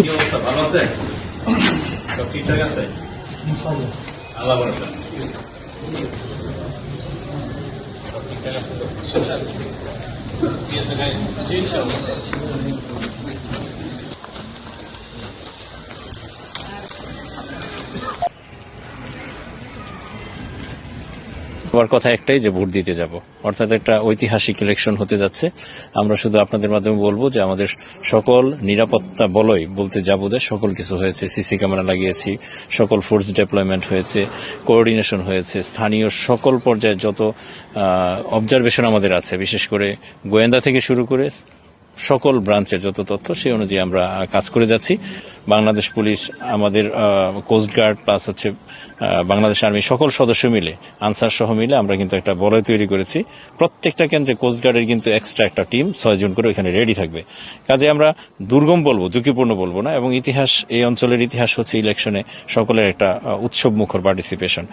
কি অবস্থা, ভালো আছে? সব ঠিকঠাক আছে? আল্লাহ ভরসা। সব ঠিকঠাক আছে তো? কি আছে ভাই? ইনশাআল্লাহ। আমার কথা একটাই যে ভোট দিতে যাব, অর্থাৎ একটা ঐতিহাসিক ইলেকশন হতে যাচ্ছে। আমরা শুধু আপনাদের মাধ্যমে বলবো যে আমাদের সকল নিরাপত্তা বলয় বলতে যাব যে সকল কিছু হয়েছে, সিসি ক্যামেরা লাগিয়েছি, সকল ফোর্স ডিপ্লয়মেন্ট হয়েছে, কোঅর্ডিনেশন হয়েছে, স্থানীয় সকল পর্যায়ে যত অবজারভেশন আমাদের আছে, বিশেষ করে গোয়েন্দা থেকে শুরু করে সকল ব্রাঞ্চের যত তথ্য সেই অনুযায়ী আমরা কাজ করে যাচ্ছি। বাংলাদেশ পুলিশ, আমাদের কোস্টগার্ড প্লাস হচ্ছে বাংলাদেশ আর্মি সকল সদস্য মিলে, আনসার সহ মিলে আমরা কিন্তু একটা বলয় তৈরি করেছি। প্রত্যেকটা কেন্দ্রে কোস্টগার্ডের কিন্তু এক্সট্রা একটা টিম 6 জন করে ওখানে রেডি থাকবে। কাজে আমরা দুর্গম বলবো, ঝুঁকিপূর্ণ বলবো না। এবং ইতিহাস, এই অঞ্চলের ইতিহাস হচ্ছে ইলেকশনে সকলের একটা উৎসব মুখর পার্টিসিপেশন।